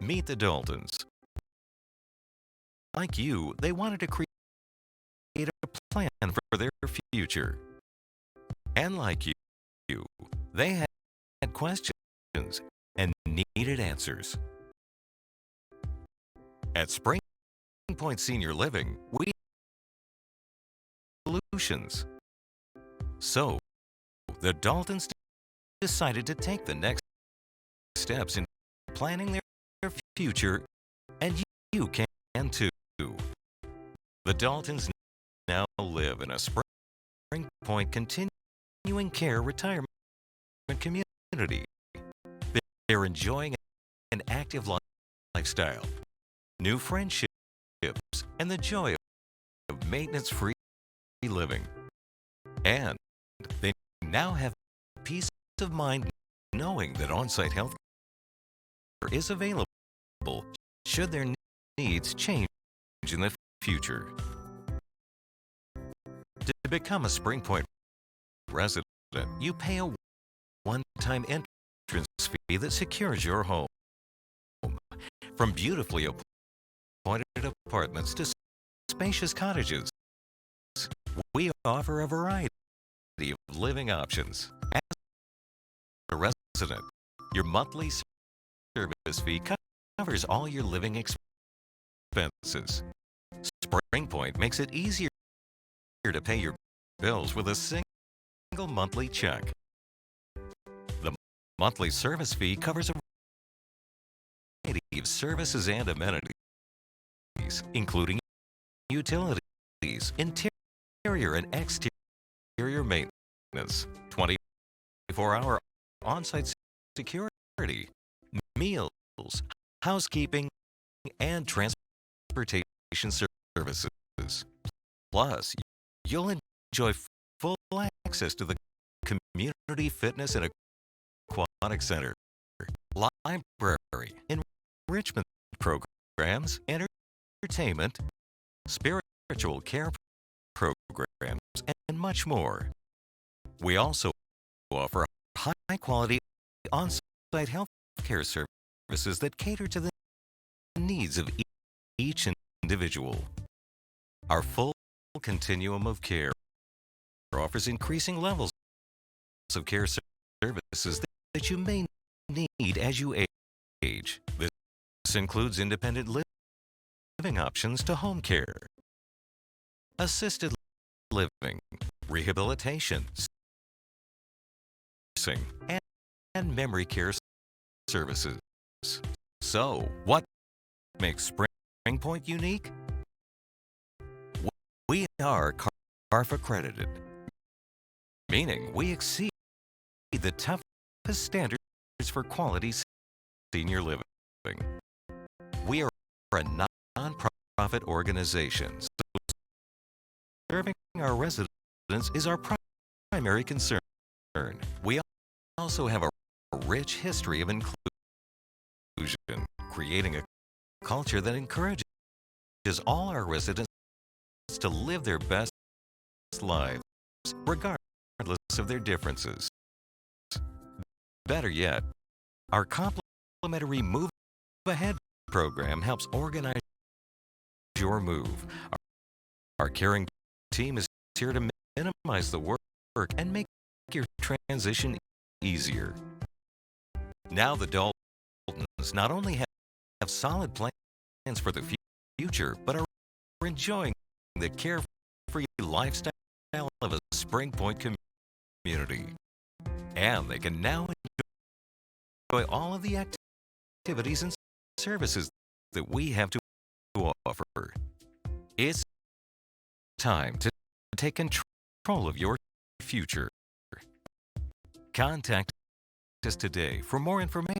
Meet the Daltons. Like you, they wanted to create a plan for their future. And like you, they had questions and needed answers. At SPRINGPOINT Senior Living, we have solutions. So, the Daltons decided to take the next steps in planning their future, and you can too. The Daltons now live in a SPRINGPOINT continuing care retirement community. They're enjoying an active lifestyle, new friendships, and the joy of maintenance-free living. And they now have peace of mind knowing that on-site health care is available should their needs change in the future. To become a SPRINGPOINT resident, you pay a one-time entrance fee that secures your home. From beautifully appointed apartments to spacious cottages, we offer a variety of living options. As a resident, your monthly service fee covers all your living expenses. SPRINGPOINT makes it easier to pay your bills with a single monthly check. The monthly service fee covers a variety of services and amenities, including utilities, interior and exterior maintenance, 24-hour on-site security, meals, housekeeping, and transportation services. Plus, you'll enjoy full access to the community fitness and aquatic center, library, enrichment programs, entertainment, spiritual care programs, and much more. We also offer high-quality on-site health care services that cater to the needs of each individual. Our full continuum of care offers increasing levels of care services that you may need as you age. This includes independent living options to home care, assisted living, rehabilitation, nursing, and memory care services. So, what makes SPRINGPOINT unique? We are CARF accredited, meaning we exceed the toughest standards for quality senior living. We are a non-profit organization, so serving our residents is our primary concern. We also have a rich history of inclusion, creating a culture that encourages all our residents to live their best lives, regardless of their differences. Better yet, our complimentary Move Ahead program helps organize your move. Our caring team is here to minimize the work and make your transition easier. Now the Daltons not only have solid plans for the future, but are enjoying the carefree lifestyle of a SPRINGPOINT community. And they can now enjoy all of the activities and services that we have to offer. It's time to take control of your future. Contact us today for more information.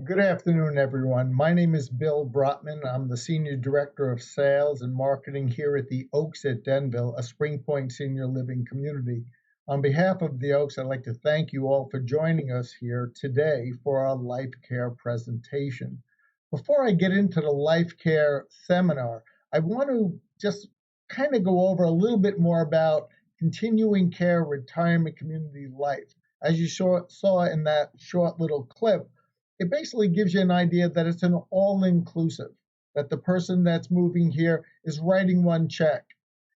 Good afternoon, everyone. My name is Bill Brotman. I'm the Senior Director of Sales and Marketing here at the Oaks at Denville, a SPRINGPOINT senior living community. On behalf of the Oaks, I'd like to thank you all for joining us here today for our Life Care presentation. Before I get into the Life Care seminar, I want to just kind of go over a little bit more about continuing care retirement community life. As you saw in that short little clip, it basically gives you an idea that it's an all inclusive, that the person that's moving here is writing one check,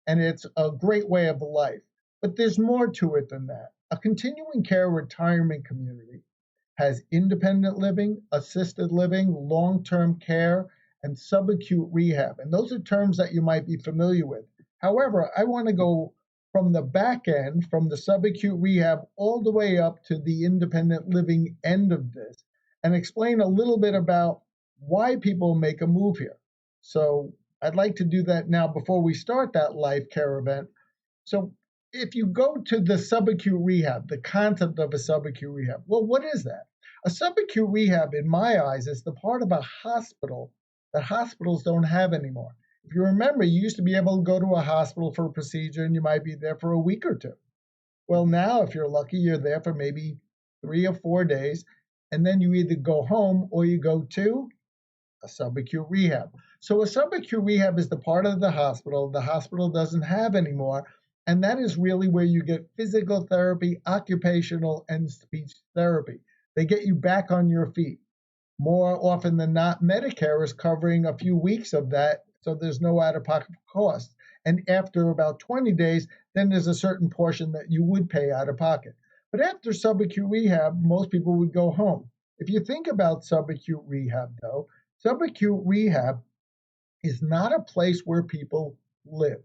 and it's a great way of life. But there's more to it than that. A continuing care retirement community has independent living, assisted living, long term care, and subacute rehab. And those are terms that you might be familiar with. However, I want to go from the back end, from the subacute rehab, all the way up to the independent living end of this, and explain a little bit about why people make a move here. So I'd like to do that now before we start that life care event. So if you go to the subacute rehab, the concept of a subacute rehab, well, what is that? A subacute rehab, in my eyes, is the part of a hospital that hospitals don't have anymore. If you remember, you used to be able to go to a hospital for a procedure and you might be there for a week or two. Well, now, if you're lucky, you're there for maybe 3 or 4 days, and then you either go home or you go to a subacute rehab. So a subacute rehab is the part of the hospital doesn't have anymore, and that is really where you get physical therapy, occupational, and speech therapy. They get you back on your feet. More often than not, Medicare is covering a few weeks of that, so there's no out-of-pocket cost. And after about 20 days, then there's a certain portion that you would pay out of pocket. But after subacute rehab, most people would go home. If you think about subacute rehab, though, subacute rehab is not a place where people live.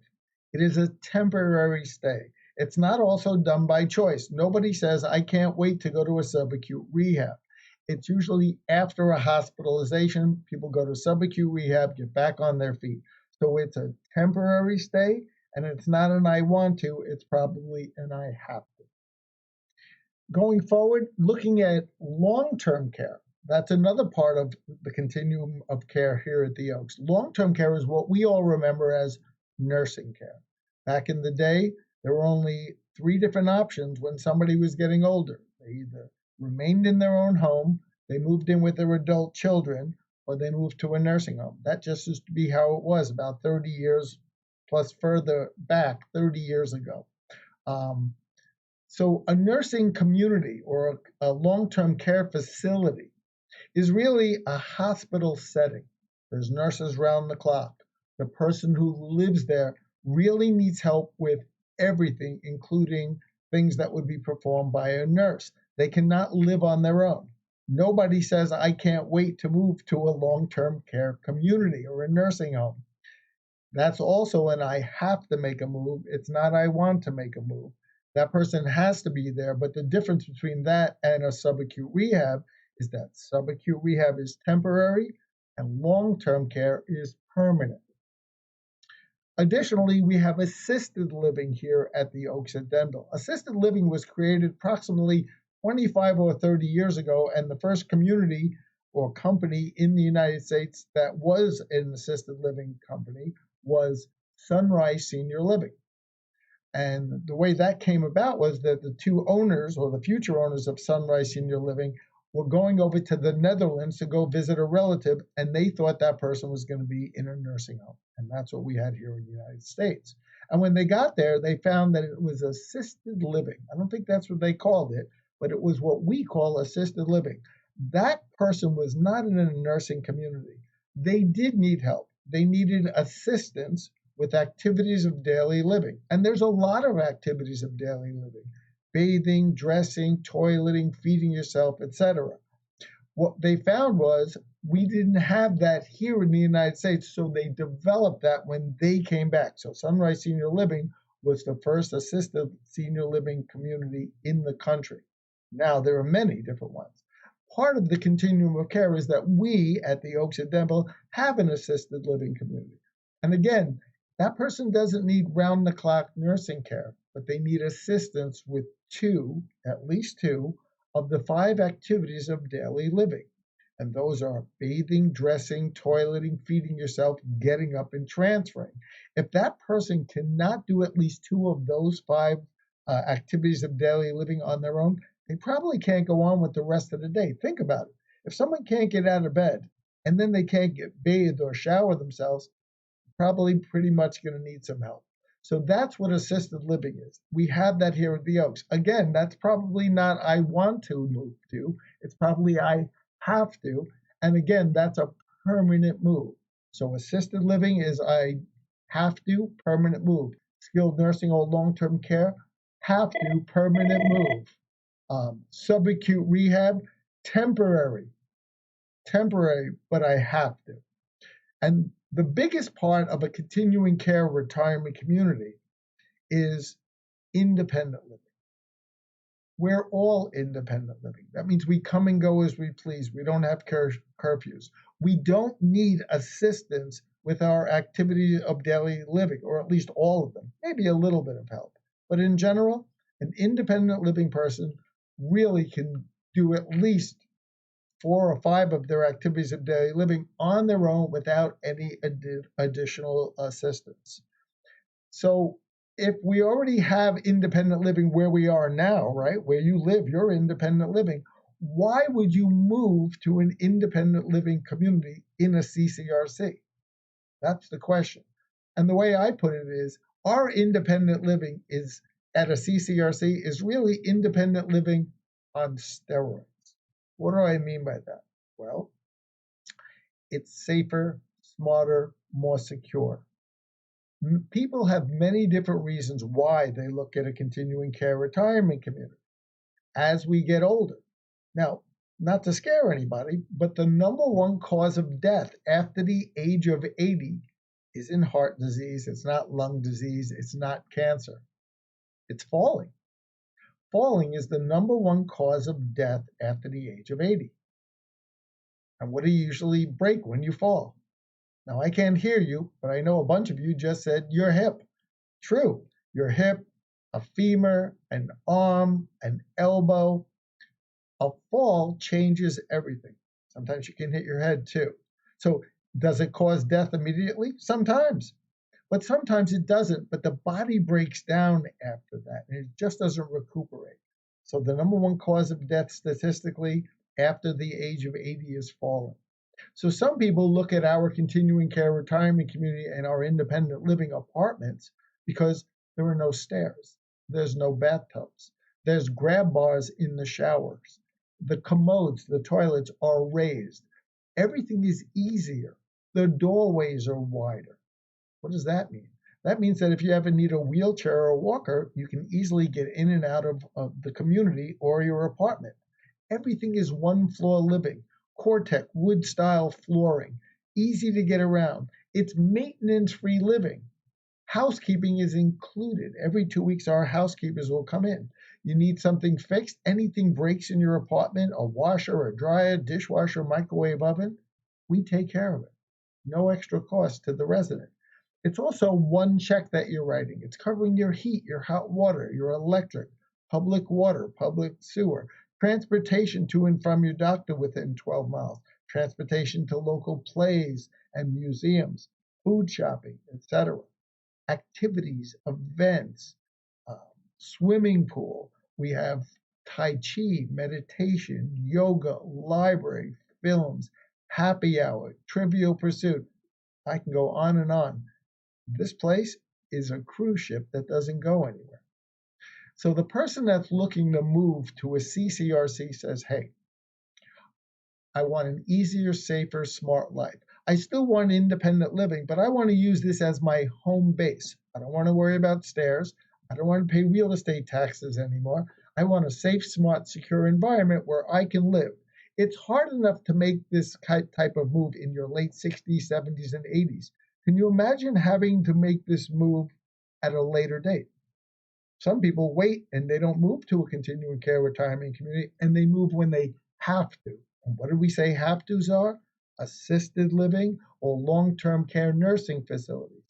It is a temporary stay. It's not also done by choice. Nobody says, I can't wait to go to a subacute rehab. It's usually after a hospitalization, people go to subacute rehab, get back on their feet. So it's a temporary stay, and it's not an I want to, it's probably an I have to. Going forward, looking at long-term care, that's another part of the continuum of care here at the Oaks. Long-term care is what we all remember as nursing care. Back in the day, there were only 3 different options when somebody was getting older. They either remained in their own home, they moved in with their adult children, or they moved to a nursing home. That just used to be how it was about 30 years plus further back, 30 years ago. So a nursing community or a long-term care facility is really a hospital setting. There's nurses round the clock. The person who lives there really needs help with everything, including things that would be performed by a nurse. They cannot live on their own. Nobody says, I can't wait to move to a long-term care community or a nursing home. That's also an I have to make a move. It's not I want to make a move. That person has to be there, but the difference between that and a subacute rehab is that subacute rehab is temporary and long-term care is permanent. Additionally, we have assisted living here at the Oaks at Denville. Assisted living was created approximately 25 or 30 years ago, and the first community or company in the United States that was an assisted living company was Sunrise Senior Living. And the way that came about was that the 2 owners, or the future owners of Sunrise Senior Living, were going over to the Netherlands to go visit a relative, and they thought that person was going to be in a nursing home. And that's what we had here in the United States. And when they got there, they found that it was assisted living. I don't think that's what they called it, but it was what we call assisted living. That person was not in a nursing community. They did need help. They needed assistance with activities of daily living. And there's a lot of activities of daily living: bathing, dressing, toileting, feeding yourself, etc. What they found was we didn't have that here in the United States, so they developed that when they came back. So Sunrise Senior Living was the first assisted senior living community in the country. Now, there are many different ones. Part of the continuum of care is that we at the Oaks at Denville have an assisted living community. And again, that person doesn't need round-the-clock nursing care, but they need assistance with at least two, of the 5 activities of daily living. And those are bathing, dressing, toileting, feeding yourself, getting up, and transferring. If that person cannot do at least 2 of those 5 activities of daily living on their own, they probably can't go on with the rest of the day. Think about it. If someone can't get out of bed, and then they can't get bathed or shower themselves, probably pretty much going to need some help. So that's what assisted living is. We have that here at the Oaks. Again, that's probably not I want to move to. It's probably I have to. And again, that's a permanent move. So assisted living is I have to, permanent move. Skilled nursing or long-term care, have to, permanent move. Subacute rehab, temporary, but I have to. And the biggest part of a continuing care retirement community is independent living. We're all independent living. That means we come and go as we please. We don't have curfews. We don't need assistance with our activities of daily living, or at least all of them, maybe a little bit of help. But in general, an independent living person really can do at least 4 or 5 of their activities of daily living on their own without any additional assistance. So if we already have independent living where we are now, right, where you live, you're independent living, why would you move to an independent living community in a CCRC? That's the question. And the way I put it is, our independent living is at a CCRC is really independent living on steroids. What do I mean by that? Well, it's safer, smarter, more secure. People have many different reasons why they look at a continuing care retirement community as we get older. Now, not to scare anybody, but the number one cause of death after the age of 80 isn't heart disease, it's not lung disease, it's not cancer. It's falling. Falling is the number one cause of death after the age of 80. And what do you usually break when you fall? Now, I can't hear you, but I know a bunch of you just said your hip. True, your hip, a femur, an arm, an elbow. A fall changes everything. Sometimes you can hit your head too. So does it cause death immediately? Sometimes. But sometimes it doesn't, but the body breaks down after that, and it just doesn't recuperate. So the number one cause of death statistically after the age of 80 is falling. So some people look at our continuing care retirement community and our independent living apartments because there are no stairs, there's no bathtubs, there's grab bars in the showers, the commodes, the toilets are raised, everything is easier, the doorways are wider. What does that mean? That means that if you ever need a wheelchair or a walker, you can easily get in and out of the community or your apartment. Everything is one floor living, Cortec wood style flooring, easy to get around. It's maintenance free living. Housekeeping is included. Every 2 weeks, our housekeepers will come in. You need something fixed, anything breaks in your apartment, a washer, a dryer, dishwasher, microwave oven, we take care of it. No extra cost to the resident. It's also one check that you're writing. It's covering your heat, your hot water, your electric, public water, public sewer, transportation to and from your doctor within 12 miles, transportation to local plays and museums, food shopping, etc. Activities, events, swimming pool. We have Tai Chi, meditation, yoga, library, films, happy hour, trivial pursuit. I can go on and on. This place is a cruise ship that doesn't go anywhere. So the person that's looking to move to a CCRC says, hey, I want an easier, safer, smart life. I still want independent living, but I want to use this as my home base. I don't want to worry about stairs. I don't want to pay real estate taxes anymore. I want a safe, smart, secure environment where I can live. It's hard enough to make this type of move in your late 60s, 70s, and 80s. Can you imagine having to make this move at a later date? Some people wait and they don't move to a continuing care retirement community, and they move when they have to. And what do we say have to's are? Assisted living or long-term care nursing facilities.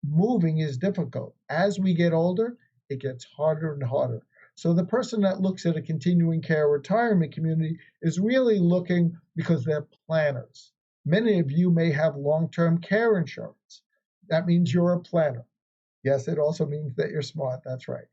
Moving is difficult. As we get older, it gets harder and harder. So the person that looks at a continuing care retirement community is really looking because they're planners. Many of you may have long-term care insurance. That means you're a planner. Yes, it also means that you're smart, that's right.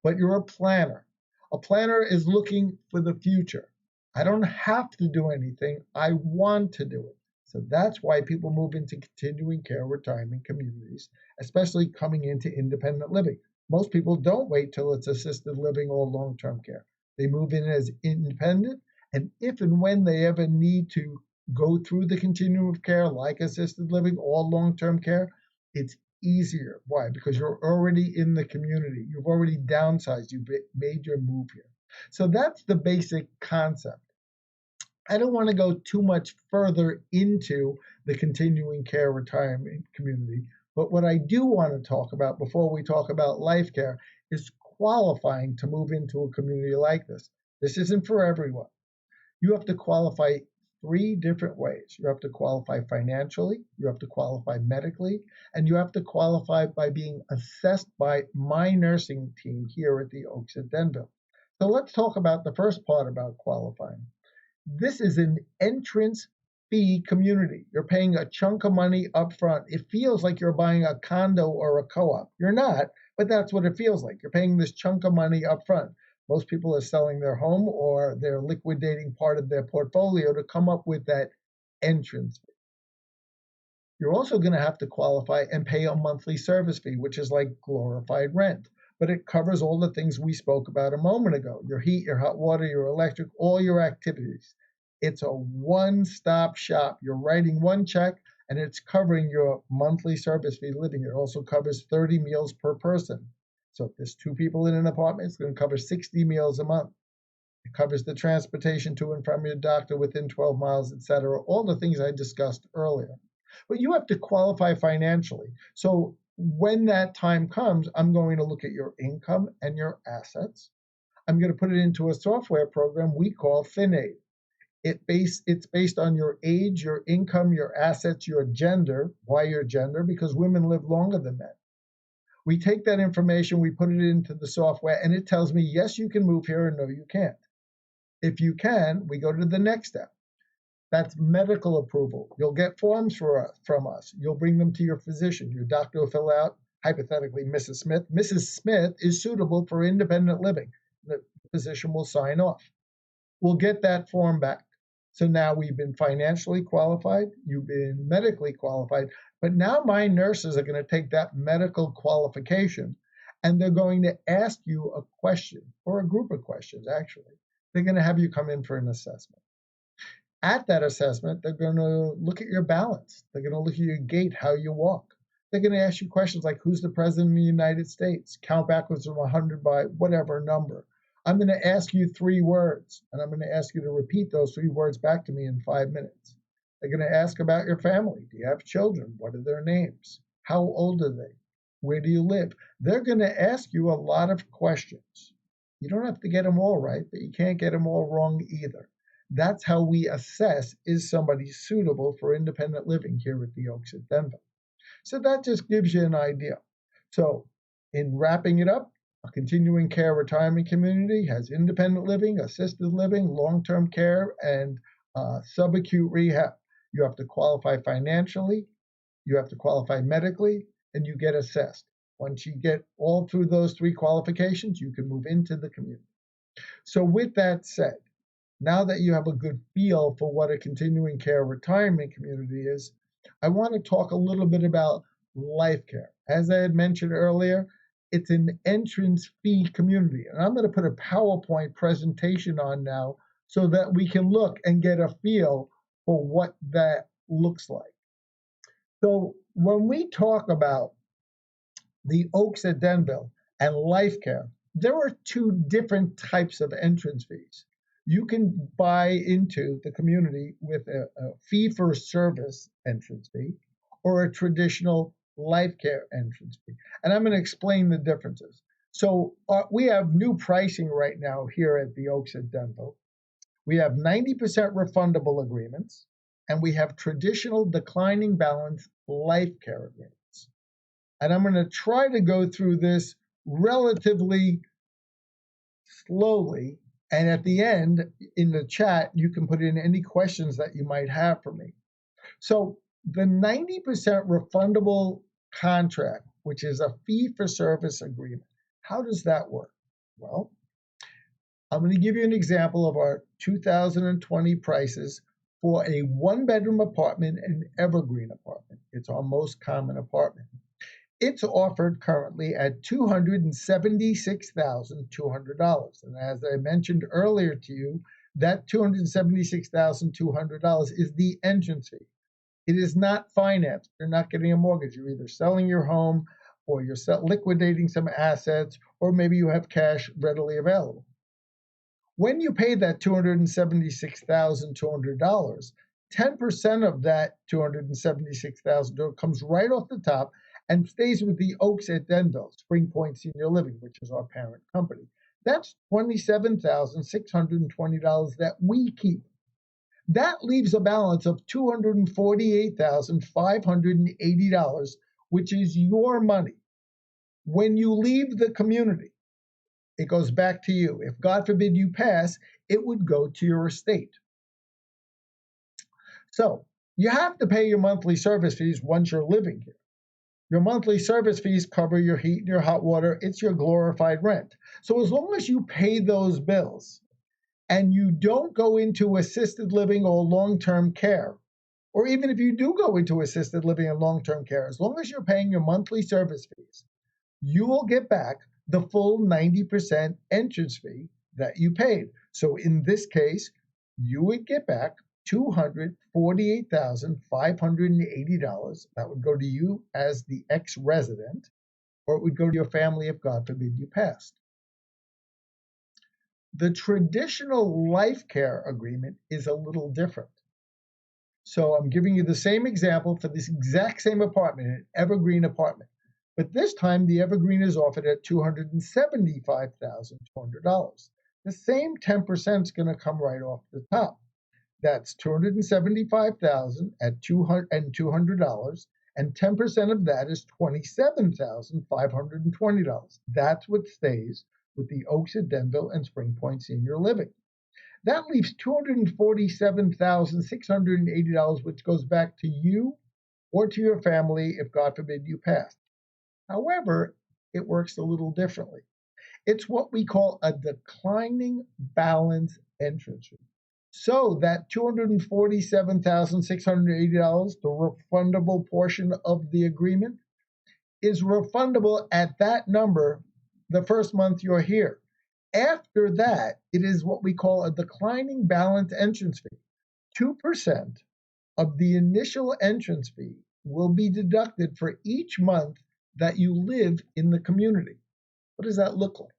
But you're a planner. A planner is looking for the future. I don't have to do anything. I want to do it. So that's why people move into continuing care retirement communities, especially coming into independent living. Most people don't wait till it's assisted living or long-term care. They move in as independent, and if and when they ever need to go through the continuum of care, like assisted living or long-term care, it's easier. Why? Because you're already in the community. You've already downsized. You've made your move here. So that's the basic concept. I don't want to go too much further into the continuing care retirement community, but what I do want to talk about before we talk about life care is qualifying to move into a community like this. This isn't for everyone. You have to qualify three different ways. You have to qualify financially, you have to qualify medically, and you have to qualify by being assessed by my nursing team here at the Oaks at Denville. So let's talk about the first part about qualifying. This is an entrance fee community. You're paying a chunk of money up front. It feels like you're buying a condo or a co-op. You're not, but that's what it feels like. You're paying this chunk of money up front. Most people are selling their home or they're liquidating part of their portfolio to come up with that entrance fee. You're also going to have to qualify and pay a monthly service fee, which is like glorified rent, but it covers all the things we spoke about a moment ago: your heat, your hot water, your electric, all your activities. It's a one-stop shop. You're writing one check and it's covering your monthly service fee living. It also covers 30 meals per person. So if there's two people in an apartment, it's going to cover 60 meals a month. It covers the transportation to and from your doctor within 12 miles, etc. All the things I discussed earlier. But you have to qualify financially. So when that time comes, I'm going to look at your income and your assets. I'm going to put it into a software program we call FinAid. It's based on your age, your income, your assets, your gender. Why your gender? Because women live longer than men. We take that information, we put it into the software, and it tells me, yes, you can move here, and no, you can't. If you can, we go to the next step. That's medical approval. You'll get forms from us. You'll bring them to your physician. Your doctor will fill out, hypothetically, Mrs. Smith. Mrs. Smith is suitable for independent living. The physician will sign off. We'll get that form back. So now we've been financially qualified, you've been medically qualified, but now my nurses are going to take that medical qualification and they're going to ask you a question, or a group of questions, actually. They're going to have you come in for an assessment. At that assessment, they're going to look at your balance. They're going to look at your gait, how you walk. They're going to ask you questions like, who's the president of the United States? Count backwards from 100 by whatever number. I'm going to ask you 3 words, and I'm going to ask you to repeat those 3 words back to me in 5 minutes. They're going to ask about your family. Do you have children? What are their names? How old are they? Where do you live? They're going to ask you a lot of questions. You don't have to get them all right, but you can't get them all wrong either. That's how we assess, is somebody suitable for independent living here at the Oaks at Denville. So that just gives you an idea. So in wrapping it up, a continuing care retirement community has independent living, assisted living, long-term care, and subacute rehab. You have to qualify financially, you have to qualify medically, and you get assessed. Once you get all through those 3 qualifications, you can move into the community. So with that said, now that you have a good feel for what a continuing care retirement community is, I want to talk a little bit about life care. As I had mentioned earlier, it's an entrance fee community. And I'm going to put a PowerPoint presentation on now so that we can look and get a feel for what that looks like. So when we talk about the Oaks at Denville and life care, there are 2 different types of entrance fees. You can buy into the community with a fee-for-service entrance fee or a traditional life care entrance fee. And I'm going to explain the differences. So we have new pricing right now here at the Oaks at Denville. We have 90% refundable agreements, and we have traditional declining balance life care agreements. And I'm going to try to go through this relatively slowly. And at the end, in the chat, you can put in any questions that you might have for me. So the 90% refundable contract, which is a fee-for-service agreement, how does that work? Well, I'm going to give you an example of our 2020 prices for a one-bedroom apartment, an evergreen apartment. It's our most common apartment. It's offered currently at $276,200. And as I mentioned earlier to you, that $276,200 is the entrance fee. It is not financed. You're not getting a mortgage. You're either selling your home or you're liquidating some assets, or maybe you have cash readily available. When you pay that $276,200, 10% of that $276,000 comes right off the top and stays with the Oaks at Denville, SPRINGPOINT Senior Living, which is our parent company. That's $27,620 that we keep. That leaves a balance of $248,580, which is your money. When you leave the community, it goes back to you. If God forbid you pass, it would go to your estate. So you have to pay your monthly service fees once you're living here. Your monthly service fees cover your heat and your hot water. It's your glorified rent. So as long as you pay those bills and you don't go into assisted living or long-term care, or even if you do go into assisted living and long-term care, as long as you're paying your monthly service fees, you will get back the full 90% entrance fee that you paid. So in this case, you would get back $248,580. That would go to you as the ex-resident, or it would go to your family if God forbid you passed. The traditional life care agreement is a little different. So I'm giving you the same example for this exact same apartment, an evergreen apartment. But this time, the evergreen is offered at $275,200. The same 10% is going to come right off the top. That's $275,000 at $200, and 10% of that is $27,520. That's what stays with the Oaks at Denville and SPRINGPOINT Senior Living. That leaves $247,680, which goes back to you or to your family if God forbid you passed. However, it works a little differently. It's what we call a declining balance entrance fee. So that $247,680, the refundable portion of the agreement, is refundable at that number the first month you're here. After that, it is what we call a declining balance entrance fee. 2% of the initial entrance fee will be deducted for each month that you live in the community. What does that look like?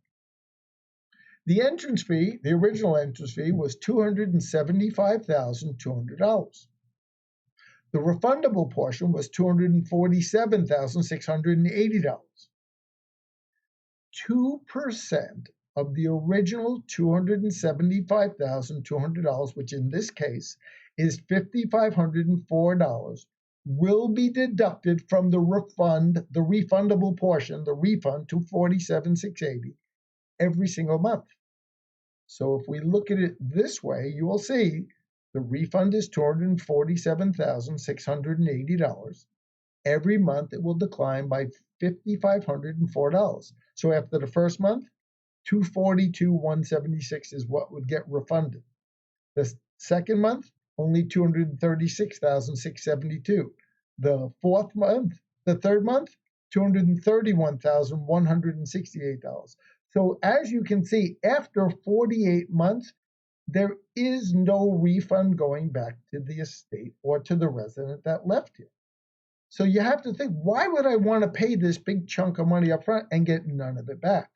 The entrance fee, the original entrance fee, was $275,200. The refundable portion was $247,680. 2% of the original $275,200, which in this case is $5,504, will be deducted from the refund, the refundable portion, the refund to $47,680 every single month. So if we look at it this way, you will see the refund is $247,680. Every month it will decline by $5,504. So after the first month, $242,176 is what would get refunded. The second month, only $236,672. The fourth month, the third month, $231,168. So as you can see, after 48 months, there is no refund going back to the estate or to the resident that left here. So you have to think, why would I want to pay this big chunk of money up front and get none of it back?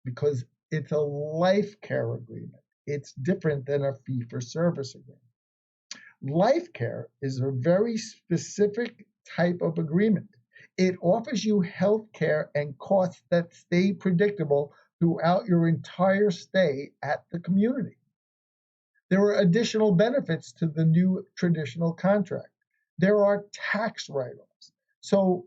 Because it's a life care agreement. It's different than a fee-for-service agreement. Life care is a very specific type of agreement. It offers you health care and costs that stay predictable throughout your entire stay at the community. There are additional benefits to the new traditional contract. There are tax write-offs. So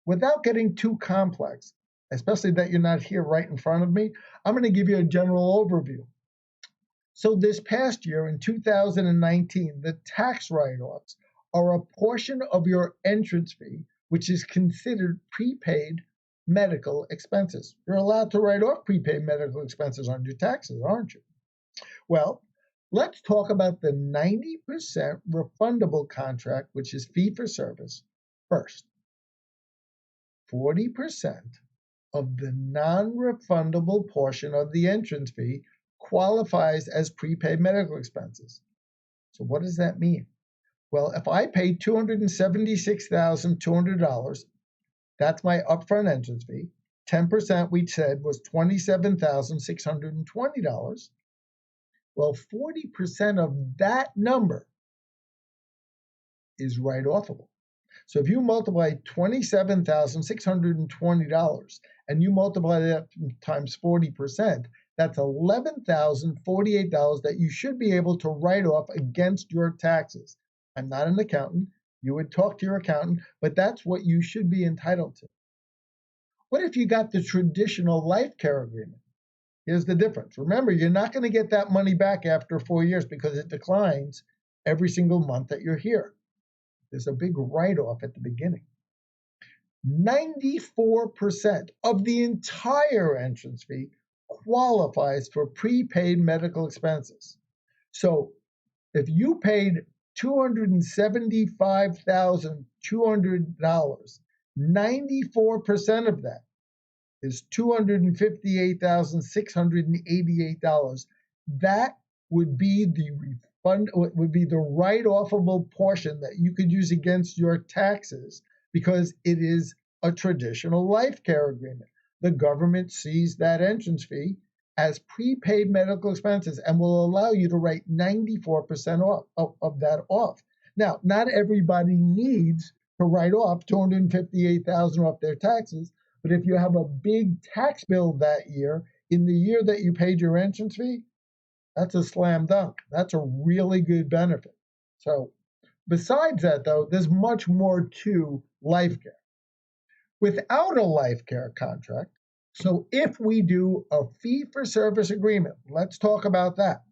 without getting too complex, especially that you're not here right in front of me, I'm going to give you a general overview. So this past year, in 2019, the tax write-offs are a portion of your entrance fee, which is considered prepaid medical expenses. You're allowed to write off prepaid medical expenses on your taxes, aren't you? Well, let's talk about the 90% refundable contract, which is fee for service, first. 40% of the non-refundable portion of the entrance fee qualifies as prepaid medical expenses. So what does that mean? Well, if I pay $276,200, that's my upfront entrance fee. 10% we said was $27,620. Well, 40% of that number is write-offable. So if you multiply $27,620 and you multiply that times 40%, that's $11,048 that you should be able to write off against your taxes. I'm not an accountant. You would talk to your accountant, but that's what you should be entitled to. What if you got the traditional Lifecare agreement? Here's the difference. Remember, you're not going to get that money back after 4 years because it declines every single month that you're here. There's a big write-off at the beginning. 94% of the entire entrance fee qualifies for prepaid medical expenses. So if you paid $275,200, 94% of that is $258,688. That would be the refund, would be the write-offable portion that you could use against your taxes because it is a traditional life care agreement. The government sees that entrance fee as prepaid medical expenses and will allow you to write 94% of that off. Now, not everybody needs to write off $258,000 off their taxes, but if you have a big tax bill that year, in the year that you paid your entrance fee, that's a slam dunk. That's a really good benefit. So besides that, though, there's much more to life care. Without a life care contract, so if we do a fee-for-service agreement, let's talk about that.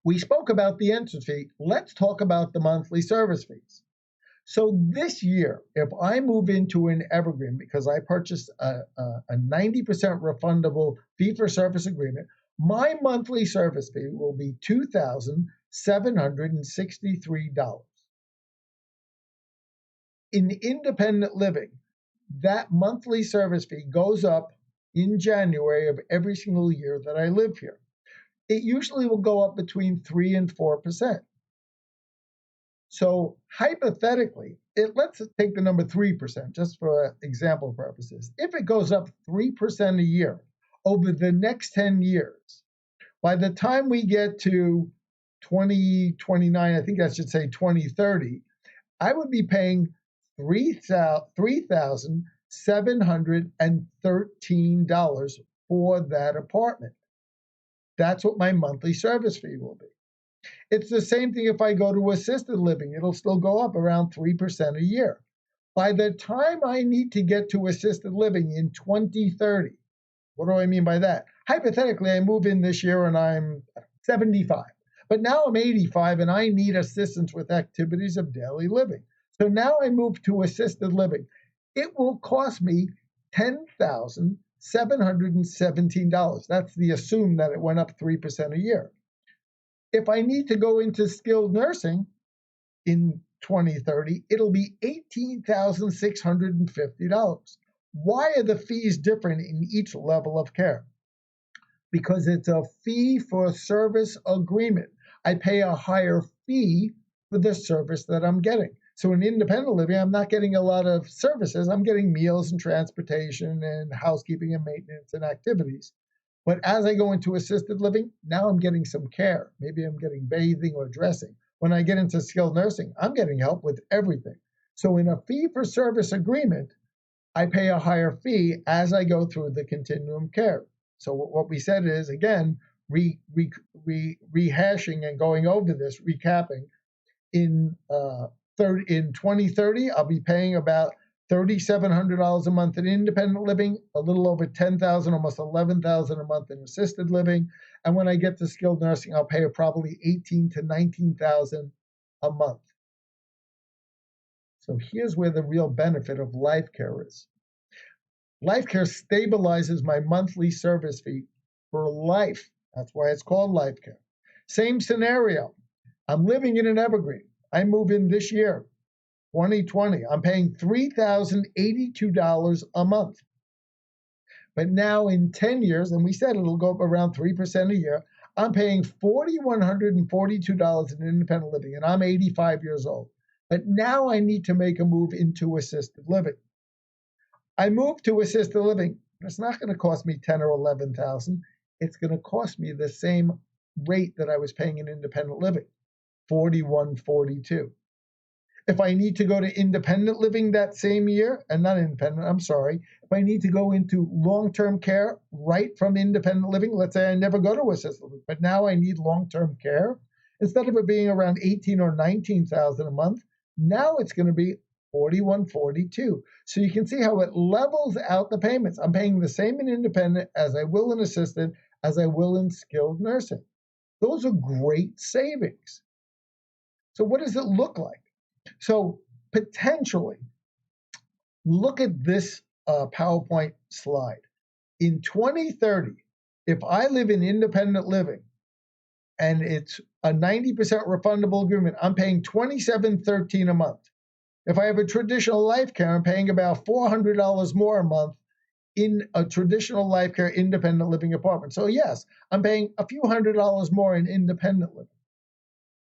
We spoke about the entrance fee. Let's talk about the monthly service fees. So this year, if I move into an evergreen because I purchased a 90% refundable fee-for-service agreement, my monthly service fee will be $2,763. In independent living, that monthly service fee goes up in January of every single year that I live here. It usually will go up between 3 and 4%. So hypothetically, let's take the number 3% just for example purposes. If it goes up 3% a year over the next 10 years, by the time we get to 2029, I think I should say 2030, I would be paying $3,713 for that apartment. That's what my monthly service fee will be. It's the same thing if I go to assisted living. It'll still go up around 3% a year. By the time I need to get to assisted living in 2030, what do I mean by that? Hypothetically, I move in this year and I'm 75. But now I'm 85 and I need assistance with activities of daily living. So now I move to assisted living. It will cost me $10,717. That's the assume that it went up 3% a year. If I need to go into skilled nursing in 2030, it'll be $18,650. Why are the fees different in each level of care? Because it's a fee for service agreement. I pay a higher fee for the service that I'm getting. So in independent living, I'm not getting a lot of services. I'm getting meals and transportation and housekeeping and maintenance and activities. But as I go into assisted living, now I'm getting some care. Maybe I'm getting bathing or dressing. When I get into skilled nursing, I'm getting help with everything. So in a fee-for-service agreement, I pay a higher fee as I go through the continuum care. So what we said is, again, rehashing and going over this, recapping, in 2030, I'll be paying about $3,700 a month in independent living, a little over $10,000, almost $11,000 a month in assisted living. And when I get to skilled nursing, I'll pay probably $18,000 to $19,000 a month. So here's where the real benefit of life care is. Lifecare stabilizes my monthly service fee for life. That's why it's called Lifecare. Same scenario. I'm living in an evergreen. I move in this year, 2020. I'm paying $3,082 a month. But now in 10 years, and we said it'll go up around 3% a year, I'm paying $4,142 in independent living, and I'm 85 years old. But now I need to make a move into assisted living. I moved to assisted living. It's not going to cost me 10 or 11,000. It's going to cost me the same rate that I was paying in independent living, 41.42. If I need to go to independent living that same year, and not independent, I'm sorry, if I need to go into long-term care right from independent living, let's say I never go to assisted living, but now I need long-term care, instead of it being around 18 or 19,000 a month, now it's going to be 41.42. So you can see how it levels out the payments. I'm paying the same in independent as I will in assisted, as I will in skilled nursing. Those are great savings. So what does it look like? So potentially, look at this PowerPoint slide. In 2030, if I live in independent living and it's a 90% refundable agreement, I'm paying $27.13 a month. If I have a traditional life care, I'm paying about $400 more a month in a traditional life care independent living apartment. So yes, I'm paying a few $100s more in independent living.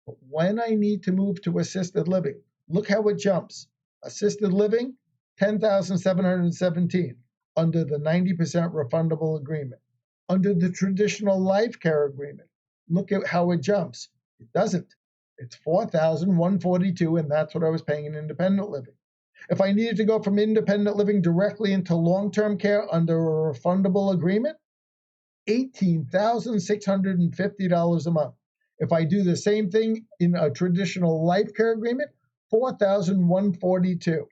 But when I need to move to assisted living, look how it jumps. Assisted living, $10,717 under the 90% refundable agreement. Under the traditional life care agreement, look at how it jumps. It doesn't. It's $4,142, and that's what I was paying in independent living. If I needed to go from independent living directly into long-term care under a refundable agreement, $18,650 a month. If I do the same thing in a traditional life care agreement, $4,142.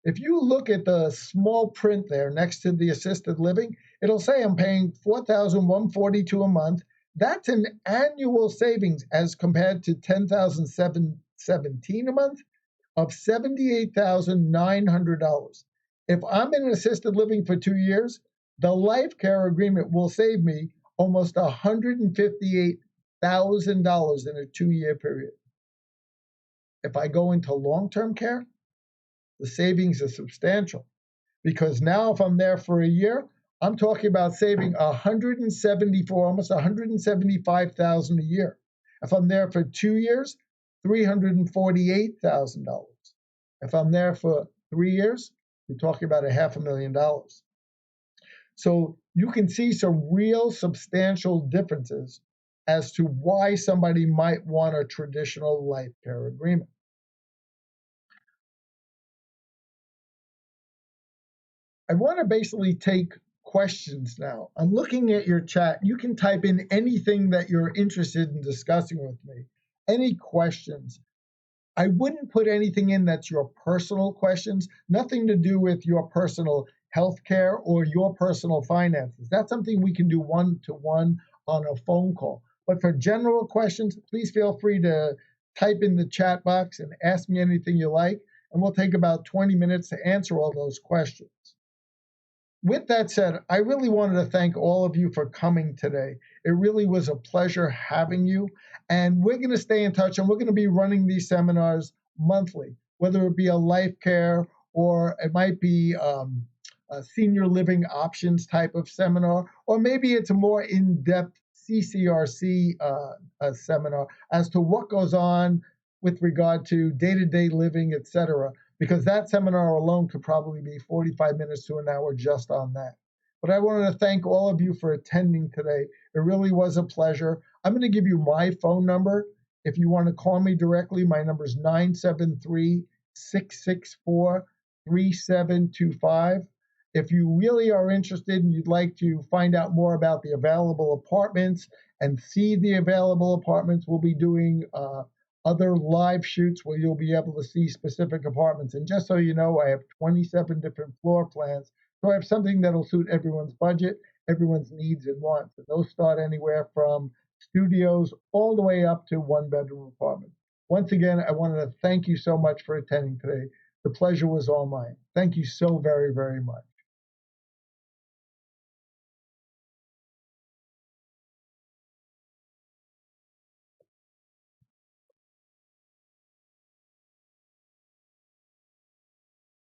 If you look at the small print there next to the assisted living, it'll say I'm paying $4,142 a month. That's an annual savings as compared to $10,717 a month of $78,900. If I'm in assisted living for 2 years, the life care agreement will save me almost $158,000 in a 2-year period. If I go into long-term care, the savings are substantial, because now if I'm there for a year, I'm talking about saving almost $175,000 a year. If I'm there for 2 years, $348,000. If I'm there for 3 years, you're talking about $500,000. So you can see some real substantial differences as to why somebody might want a traditional life care agreement. I want to basically take questions now. I'm looking at your chat. You can type in anything that you're interested in discussing with me, any questions. I wouldn't put anything in that's your personal questions, nothing to do with your personal health care or your personal finances. That's something we can do one-to-one on a phone call. But for general questions, please feel free to type in the chat box and ask me anything you like, and we'll take about 20 minutes to answer all those questions. With that said, I really wanted to thank all of you for coming today. It really was a pleasure having you. And we're going to stay in touch, and we're going to be running these seminars monthly, whether it be a life care or it might be a senior living options type of seminar, or maybe it's a more in-depth CCRC seminar as to what goes on with regard to day-to-day living, etc., because that seminar alone could probably be 45 minutes to an hour just on that. But I wanted to thank all of you for attending today. It really was a pleasure. I'm going to give you my phone number. If you want to call me directly, my number is 973-664-3725. If you really are interested and you'd like to find out more about the available apartments and see the available apartments, we'll be doing other live shoots where you'll be able to see specific apartments. And just so you know, I have 27 different floor plans. So I have something that'll suit everyone's budget, everyone's needs and wants. And those start anywhere from studios all the way up to 1-bedroom apartments. Once again, I wanted to thank you so much for attending today. The pleasure was all mine. Thank you so very, very much.